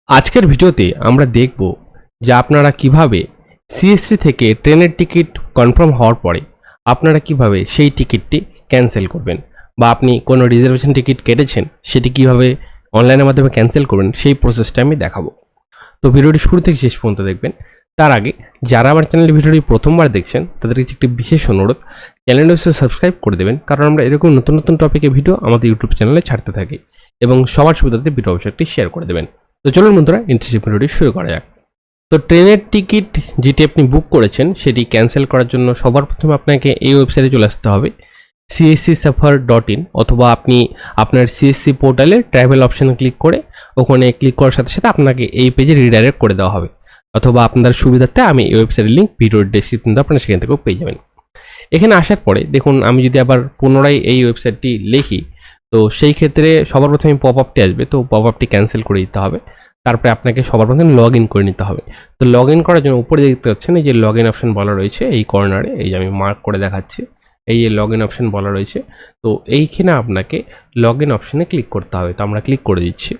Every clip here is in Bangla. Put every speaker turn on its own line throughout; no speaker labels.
আজকের ভিডিওতে আমরা দেখব যে আপনারা কিভাবে সিএসসি থেকে ট্রেনের টিকিট কনফার্ম হওয়ার পরে আপনারা কিভাবে সেই টিকিটটি ক্যান্সেল করবেন বা আপনি কোনো রিজার্ভেশন টিকিট কেটেছেন সেটি কিভাবে অনলাইনের মাধ্যমে ক্যান্সেল করবেন সেই প্রসেসটা আমি দেখাবো। তো ভিডিওটি শুরু থেকে শেষ পর্যন্ত দেখবেন। তার আগে যারা আমার চ্যানেলের ভিডিওটি প্রথমবার দেখছেন তাদের কাছে একটি বিশেষ অনুরোধ, চ্যানেলটি সাবস্ক্রাইব করে দেবেন, কারণ আমরা এরকম নতুন নতুন টপিকের ভিডিও আমাদের ইউটিউব চ্যানেলে ছাড়তে থাকি, এবং সবার সুবিধাতে ভিডিও অবশ্যই শেয়ার করে দেবেন। তো চলুন বন্ধুরা, ইন্টারেস্টিং ভিডিওটি শুরু করা যাক। তো ট্রেনের টিকিট যেটি আপনি বুক করেছেন সেটি ক্যান্সেল করার জন্য সবার প্রথমে আপনাকে এই ওয়েবসাইটে চলে আসতে হবে, cscsafar.in, অথবা আপনি আপনার সিএসসি পোর্টালে ট্রাভেল অপশানে ক্লিক করে ওখানে ক্লিক করার সাথে সাথে আপনাকে এই পেজে রিডাইরেক্ট করে দেওয়া হবে, অথবা আপনার সুবিধার্থে আমি এই ওয়েবসাইটের লিঙ্ক ভিডিওর ডেসক্রিপশনে আপনারা সেখান থেকেও পেয়ে যাবেন। এখানে আসার পরে দেখুন, আমি যদি আবার পুনরায় এই ওয়েবসাইটটি লিখি তো সেই ক্ষেত্রে সবার প্রথমে পপ আপটি আসবে, তো পপ আপটি ক্যান্সেল করে দিতে হবে। তারপরে আপনাকে সবার প্রথমে লগ ইন করে নিতে হবে। তো লগ ইন করার জন্য উপরে দেখতে পাচ্ছেন এই যে লগ ইন অপশন বলা রয়েছে এই কর্নারে, এই যে আমি মার্ক করে দেখাচ্ছি, এই যে লগ ইন অপশন বলা রয়েছে। তো এইখানে আপনাকে লগ ইন অপশনে ক্লিক করতে হবে। তো আমরা ক্লিক করে দিচ্ছি।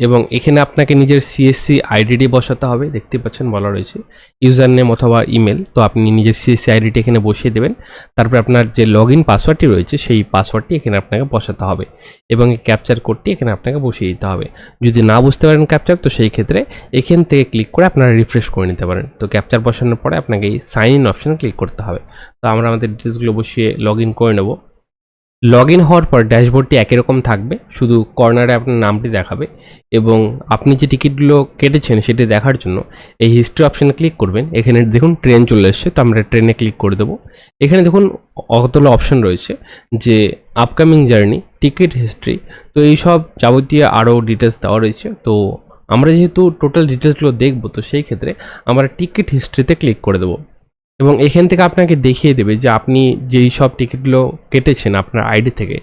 এবং এখানে আপনাকে নিজের সিএসসি আইডিটি বসাতে হবে, দেখতে পাচ্ছেন বলা রয়েছে ইউজার নেম অথবা ইমেল। তো আপনি নিজের সিএসসি আইডিটি এখানে বসিয়ে দেবেন। তারপরে আপনার যে লগ ইন পাসওয়ার্ডটি রয়েছে সেই পাসওয়ার্ডটি এখানে আপনাকে বসাতে হবে, এবং এই ক্যাপচার কোডটি এখানে আপনাকে বসিয়ে দিতে হবে। যদি না বুঝতে পারেন ক্যাপচার, তো সেই ক্ষেত্রে এখান থেকে ক্লিক করে আপনারা রিফ্রেশ করে নিতে পারেন। তো ক্যাপচার বসানোর পরে আপনাকে এই সাইন ইন অপশানে ক্লিক করতে হবে। তো আমরা আমাদের ডিটেলসগুলো বসিয়ে লগ ইন করে নেব। লগ ইন হওয়ার পর ড্যাশবোর্ডটি একই রকম থাকবে, শুধু কর্নারে আপনার নামটি দেখাবে, এবং আপনি যে টিকিটগুলো কেটেছেন সেটি দেখার জন্য এই হিস্ট্রি অপশানে ক্লিক করবেন। এখানে দেখুন ট্রেন চলে এসছে, তো আমরা ট্রেনে ক্লিক করে দেবো। এখানে দেখুন কতগুলো অপশান রয়েছে, যে আপকামিং জার্নি, টিকিট হিস্ট্রি, তো এই সব যাবতীয় আরও ডিটেলস দেওয়া রয়েছে। তো আমরা যেহেতু টোটাল ডিটেলসগুলো দেখবো, তো সেই ক্ষেত্রে আমরা টিকিট হিস্ট্রিতে ক্লিক করে দেবো, এবং এখান থেকে আপনাকে দেখিয়ে দেবে যে আপনি যেই সব টিকিটগুলো কেটেছেন আপনার আইডি থেকে,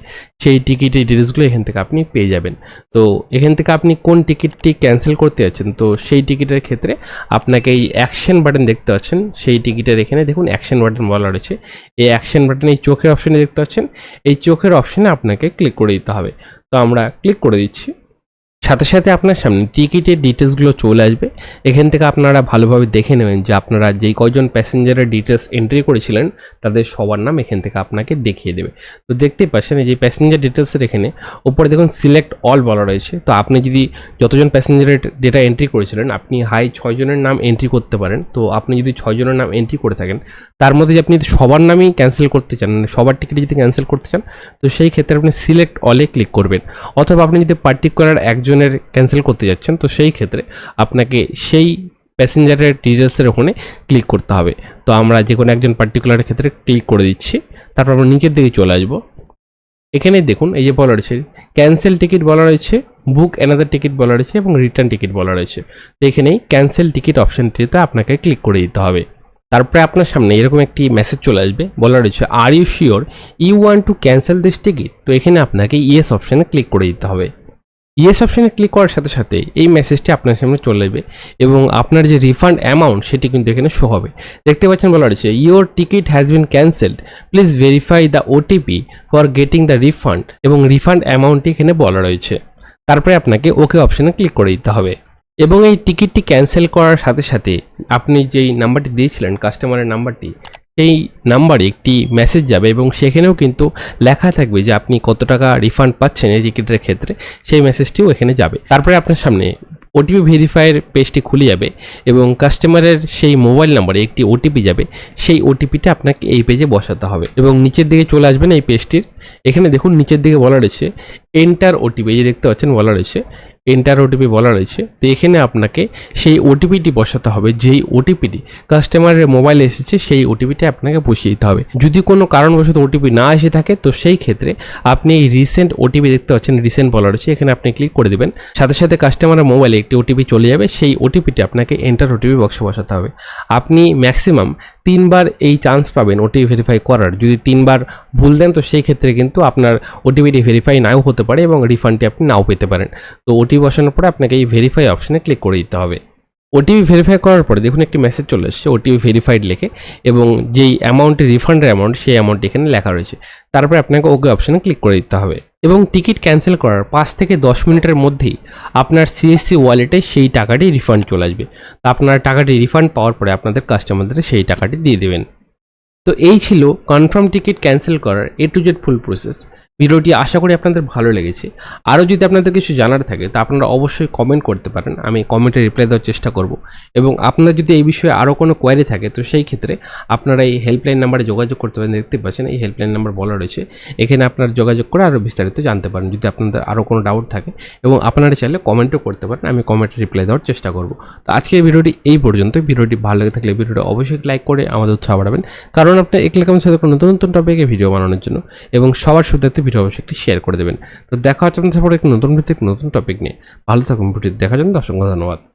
সেই টিকিটের ডিটেলসগুলো এখান থেকে আপনি পেয়ে যাবেন। তো এখান থেকে আপনি কোন টিকিটটি ক্যান্সেল করতে যাচ্ছেন, তো সেই টিকিটের ক্ষেত্রে আপনাকে এই অ্যাকশন বাটন দেখতে পাচ্ছেন, সেই টিকিটের এখানে দেখুন অ্যাকশন বাটন বলা রয়েছে। এই অ্যাকশন বাটন এই চোখের অপশানে দেখতে পাচ্ছেন, এই চোখের অপশানে আপনাকে ক্লিক করে দিতে হবে। তো আমরা ক্লিক করে দিচ্ছি। সাথে সাথে আপনার সামনে টিকিটের ডিটেলসগুলো চলে আসবে। এখান থেকে আপনারা ভালোভাবে দেখে নেবেন যে আপনারা যেই কয়জন প্যাসেঞ্জারের ডিটেলস এন্ট্রি করেছিলেন তাদের সবার নাম এখান থেকে আপনাকে দেখিয়ে দেবে। তো দেখতেই পাচ্ছেন এই যে প্যাসেঞ্জার ডিটেলসের এখানে উপরে দেখুন সিলেক্ট অল বলা রয়েছে। তো আপনি যদি যতজন প্যাসেঞ্জারের ডেটা এন্ট্রি করেছিলেন, আপনি 6 জনের নাম এন্ট্রি করতে পারেন। তো আপনি যদি 6 জনের নাম এন্ট্রি করে থাকেন, তার মধ্যে যদি আপনি সবার নামই ক্যান্সেল করতে চান, মানে সবার টিকিট যদি ক্যান্সেল করতে চান, তো সেই ক্ষেত্রে আপনি সিলেক্ট অলে ক্লিক করবেন। অথবা আপনি যদি পার্টিকুলার একজনের ক্যান্সেল করতে যাচ্ছেন, তো সেই ক্ষেত্রে আপনাকে সেই প্যাসেঞ্জারের ডিটেলসের ওখানে ক্লিক করতে হবে। তো আমরা যে কোনো একজন পার্টিকুলারের ক্ষেত্রে ক্লিক করে দিচ্ছি। তারপর আমরা নিচের দিকে চলে আসবো। এখানে দেখুন এই যে বলা রয়েছে ক্যান্সেল টিকিট বলা রয়েছে, বুক অ্যানাদার টিকিট বলা রয়েছে, এবং রিটার্ন টিকিট বলা রয়েছে। তো এখানেই ক্যান্সেল টিকিট অপশানটিতে আপনাকে ক্লিক করে দিতে হবে। তারপরে আপনার সামনে এরকম একটি মেসেজ চলে আসবে, বলা রয়েছে are you sure you want to cancel this ticket. তো এখানে আপনাকে ইয়েস অপশানে ক্লিক করে দিতে হবে। ইয়েস অপশানে ক্লিক করার সাথে সাথে এই মেসেজটি আপনার সামনে চলে যাবে, এবং আপনার যে রিফান্ড অ্যামাউন্ট সেটি কিন্তু এখানে শো হবে। দেখতে পাচ্ছেন বলা রয়েছে your ticket has been cancelled, please verify the OTP for getting the refund, এবং রিফান্ড অ্যামাউন্টটি এখানে বলা রয়েছে। তারপরে আপনাকে ওকে অপশানে ক্লিক করে দিতে হবে, এবং এই টিকিটটি ক্যান্সেল করার সাথে সাথে আপনি যেই নাম্বারটি দিয়েছিলেন কাস্টমারের নাম্বারটি, সেই নাম্বারে একটি মেসেজ যাবে, এবং সেখানেও কিন্তু লেখা থাকবে যে আপনি কত টাকা রিফান্ড পাচ্ছেন এই টিকিটের ক্ষেত্রে, সেই মেসেজটিও এখানে যাবে। তারপরে আপনার সামনে ওটিপি ভেরিফাইয়ের পেজটি খুলে যাবে, এবং কাস্টমারের সেই মোবাইল নাম্বারে একটি ওটিপি যাবে, সেই ওটিপিটা আপনাকে এই পেজে বসাতে হবে। এবং নিচের দিকে চলে আসবেন এই পেজটির, এখানে দেখুন নিচের দিকে বলা রয়েছে এন্টার ওটিপি, এই দেখতে পাচ্ছেন বলা রয়েছে এন্টার ওটিপি বলা রয়েছে। তো এখানে আপনাকে সেই ওটিপিটি বসাতে হবে, যেই ওটিপিটি কাস্টমারের মোবাইলে এসেছে সেই ওটিপিটি আপনাকে বসিয়ে দিতে হবে। যদি কোনো কারণবশত ওটিপি না এসে থাকে, তো সেই ক্ষেত্রে আপনি এই রিসেন্ট ওটিপি দেখতে পাচ্ছেন রিসেন্ট বলা রয়েছে, এখানে আপনি ক্লিক করে দেবেন। সাথে সাথে কাস্টমারের মোবাইলে একটি ওটিপি চলে যাবে, সেই ওটিপিটি আপনাকে এন্টার ওটিপি বক্সে বসাতে হবে। আপনি ম্যাক্সিমাম 3 বার এই চান্স পাবেন ওটিপি ভেরিফাই করার। যদি 3 বার ভুল দেন, তো সেই ক্ষেত্রে কিন্তু আপনার ওটিপিটি ভেরিফাই নাও হতে পারে, এবং রিফান্ডটি আপনি নাও পেতে পারেন। তো ওটিপি বসানোর পরে আপনাকে এই ভেরিফাই অপশানে ক্লিক করে দিতে হবে। ওটিপি ভেরিফাই করার পরে দেখুন একটি মেসেজ চলে এসেছে ওটিপি ভেরিফাইড লিখে, এবং যেই অ্যামাউন্টের রিফান্ডের অ্যামাউন্ট সেই অ্যামাউন্ট এখানে লেখা রয়েছে। তারপরে আপনাকে ওকে অপশানে ক্লিক করে দিতে হবে এবং টিকিট ক্যান্সেল করার 5 থেকে 10 মিনিটের মধ্যেই আপনার সিএসসি ওয়ালেটে সেই টাকাটি রিফান্ড চলে আসবে। তো আপনার টাকাটি রিফান্ড পাওয়ার পরে আপনাদের কাস্টমারদের সেই টাকাটি দিয়ে দেবেন। তো এই ছিল কনফার্ম টিকিট ক্যান্সেল করার A to Z full process. ভিডিওটি আশা করি আপনাদের ভালো লেগেছে। আরও যদি আপনাদের কিছু জানার থাকে তো আপনারা অবশ্যই কমেন্ট করতে পারেন, আমি কমেন্টে রিপ্লাই দেওয়ার চেষ্টা করব। এবং আপনার যদি এই বিষয়ে আরও কোনো কোয়ারি থাকে তো সেই ক্ষেত্রে আপনারা এই হেল্পলাইন নাম্বারে যোগাযোগ করতে পারেন। দেখতে পাচ্ছেন এই হেল্পলাইন নাম্বার বলা রয়েছে, এখানে আপনারা যোগাযোগ করে আরও বিস্তারিত জানতে পারেন যদি আপনাদের আরও কোনো ডাউট থাকে, এবং আপনারা চাইলে কমেন্টও করতে পারেন, আমি কমেন্টে রিপ্লাই দেওয়ার চেষ্টা করব। তো আজকের ভিডিওটি এই পর্যন্ত। ভিডিওটি ভালো লেগে থাকলে ভিডিওটি অবশ্যই লাইক করে আমাদের উৎসাহ বাড়াবেন, কারণ আপনার একলাকাম সাথে কোনো নতুন নতুন টপিকে ভিডিও বানানোর জন্য, এবং সবার সুবিধার্থে ভিডিও অবশ্যই একটি শেয়ার করে দেবেন। তো দেখা হচ্ছে আপনাদের সাপোর্ট একটি নতুন ভিত্তিক নতুন টপিক নিয়ে। ভালো থাকুন, ভিডিওটি দেখার জন্য অসংখ্য ধন্যবাদ।